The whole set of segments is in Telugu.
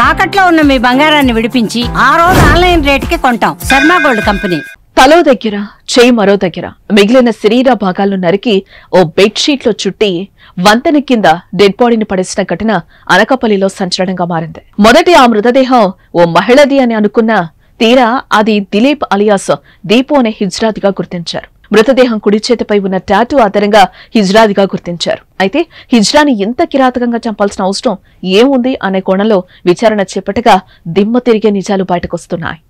తాకట్లో ఉన్న మీ బంగారాన్ని విడిపించి ఆ రోజు ఆన్లైన్ రేటుకి కొంటాం. Sharma gold company. తలో దగ్గర చేయి మరో దగ్గర మిగిలిన శరీర భాగాలను నరికి ఓ బెడ్షీట్ లో చుట్టి వంతెన కింద డెడ్ బాడీని పడేసిన ఘటన అనకాపల్లిలో సంచలనంగా మారింది. మొదటి ఆ మృతదేహం ఓ మహిళది అని అనుకున్న తీరా అది దిలీప్ అలియాస్ దీపు అనే హిజ్రాదిగా గుర్తించారు. మృతదేహం కుడి చేతిపై ఉన్న టాటూ ఆధారంగా హిజ్రాదిగా గుర్తించారు. అయితే హిజ్రాని ఎంత కిరాతకంగా చంపాల్సిన అవసరం ఏముంది అనే కోణంలో విచారణ చేపట్టగా దిమ్మ తిరిగే నిజాలు బయటకొస్తున్నాయి.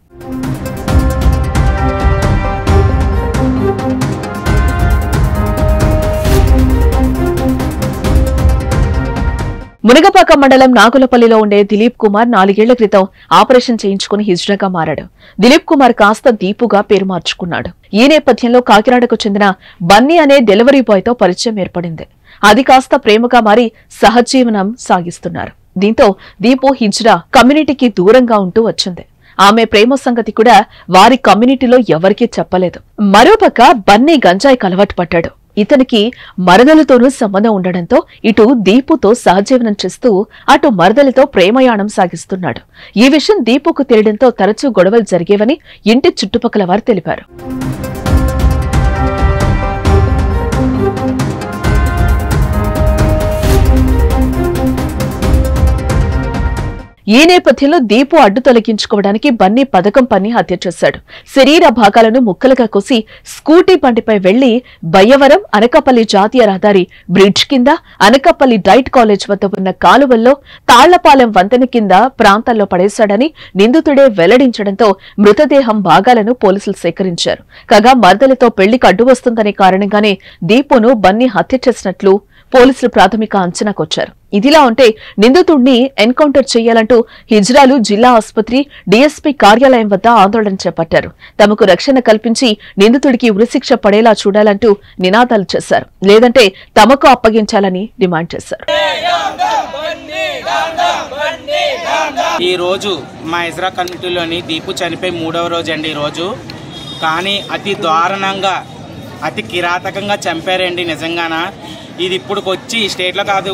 మునగపాక మండలం నాగులపల్లిలో ఉండే దిలీప్ కుమార్ 4 ఏళ్ల క్రితం ఆపరేషన్ చేయించుకుని హిజ్రాగా మారాడు. దిలీప్ కుమార్ కాస్త దీపుగా పేరు మార్చుకున్నాడు. ఈ నేపథ్యంలో కాకినాడకు చెందిన బన్నీ అనే డెలివరీ బాయ్ తో పరిచయం ఏర్పడింది. అది కాస్త ప్రేమగా మారి సహజీవనం సాగిస్తున్నారు. దీంతో దీపు హిజ్రా కమ్యూనిటీకి దూరంగా ఉంటూ వచ్చింది. ఆమె ప్రేమ సంగతి కూడా వారి కమ్యూనిటీలో ఎవరికీ చెప్పలేదు. మరోపక్క బన్నీ గంజాయికి అలవాటు పడ్డాడు. ఇతనికి మరదలతోనూ సంబంధం ఉండడంతో ఇటు దీపుతో సహజీవనం చేస్తూ అటు మరదలతో ప్రేమయాణం సాగిస్తున్నాడు. ఈ విషయం దీపుకు తెలియడంతో తరచూ గొడవలు జరిగేవని ఇంటి చుట్టుపక్కల వారు తెలిపారు. ఈ నేపథ్యంలో దీపు అడ్డు తొలగించుకోవడానికి బన్నీ పథకం పన్ని హత్య చేశాడు. శరీర భాగాలను ముక్కలుగా కోసి స్కూటీ బండిపై వెళ్లి బయ్యవరం అనకాపల్లి జాతీయ రహదారి బ్రిడ్జ్ కింద అనకాపల్లి డైట్ కాలేజ్ వద్ద ఉన్న కాలువల్లో తాళ్లపాలెం వంతెన కింద ప్రాంతాల్లో పడేశాడని నిందితుడే వెల్లడించడంతో మృతదేహం భాగాలను పోలీసులు సేకరించారు. కాగా మరదలతో పెళ్లికి అడ్డు వస్తుందనే కారణంగానే దీపును బన్నీ హత్య చేసినట్లు పోలీసులు ప్రాథమిక అంచనాకొచ్చారు. ఇదిలా ఉంటే నిందితుడిని ఎన్కౌంటర్ చేయాలంటూ హిజ్రాలు జిల్లా ఆసుపత్రి డీఎస్పీ కార్యాలయం వద్ద ఆందోళన చేపట్టారు. తమకు రక్షణ కల్పించి నిందితుడికి ఉరిశిక్ష పడేలా చూడాలంటూ నినాదాలు చేశారు. లేదంటే తమకు అప్పగించాలని డిమాండ్ చేశారు. ఈ రోజు మా ఇజ్రా కమ్యూనిటీలోని దీపు చనిపోయి 3వ రోజు అండి. ఈ రోజు కానీ అతి దారుణంగా అతి కిరాతకంగా చంపారండి. నిజంగానా ఇది ఇప్పుడు వచ్చి స్టేట్లో కాదు,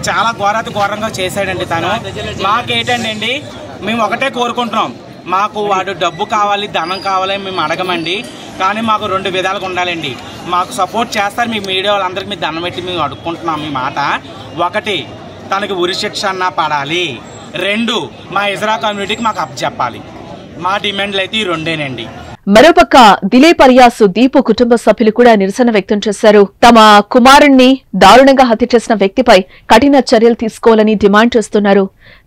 చాలా ఘోరంగా చేశాడండి తను. మాకేంటండి మేము ఒకటే కోరుకుంటున్నాం, మాకు వాడు డబ్బు కావాలి, ధనం కావాలి మేము అడగమండి. కానీ మాకు 2 విధాలుగా ఉండాలండి. మాకు సపోర్ట్ చేస్తారు మీ మీడియా వాళ్ళందరికీ మేము దండం పెట్టి మేము అడుక్కుంటున్నాం మీ మాట. 1 తనకి ఉరిశిక్ష అన్నా పడాలి, 2 మా ఇజ్రా కమ్యూనిటీకి మాకు అప్పచెప్పాలి. మా డిమాండ్లు అయితే ఈ 2ఏనండి. మరోపక్క దిలీప్ అలియాస్ దీపు కుటుంబ సభ్యులు కూడా నిరసన వ్యక్తం చేశారు. తమ కుమారుణ్ణి దారుణంగా హత్య చేసిన వ్యక్తిపై కఠిన చర్యలు తీసుకోవాలని డిమాండ్ చేస్తున్నారు.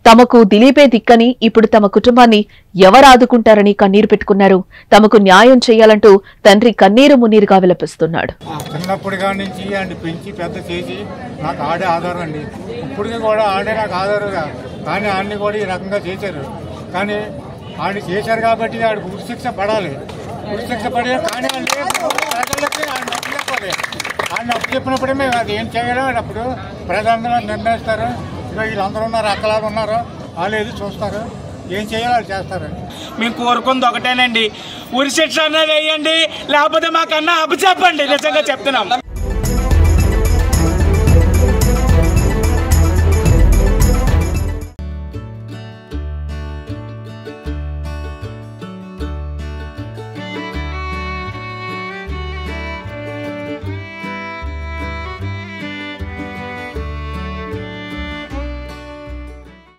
తమకు దిలీపే దిక్కని, ఇప్పుడు తమ కుటుంబాన్ని ఎవరాదుకుంటారని కన్నీరు పెట్టుకున్నారు. తమకు న్యాయం చేయాలంటూ తండ్రి కన్నీరు మున్నీరుగా విలపిస్తున్నాడు. చిన్నప్పుడు నుంచి అండి పెంచి పెద్ద చేసి నాకు ఆడే ఆధారం అండి. ఇప్పటికీ కూడా ఆడే నాకు ఆధారంగా, కానీ ఆడిని కూడా ఈ రకంగా చేశారు. కానీ ఆడు చేశారు కాబట్టి ఆడికి ఉరిశిక్ష పడాలి. ఉరిశిక్ష పడే కానీ ప్రజలకి ఆయన అప్పు చెప్పాలి. ఆయన అప్పు చెప్పినప్పుడే మేము అది ఏం చేయాలో అప్పుడు ప్రజలందరూ నిర్ణయిస్తారు. వీళ్ళందరూ ఉన్నారు, అక్కలాగా ఉన్నారు, వాళ్ళు ఏది చూస్తారు, ఏం చేయాలో వాళ్ళు చేస్తారు. మేము కోరుకుంది ఒకటేనండి, ఉరిశిక్ష అనేది వేయండి, లేకపోతే మాకన్నా అప్పు చెప్పండి. నిజంగా చెప్తున్నాం.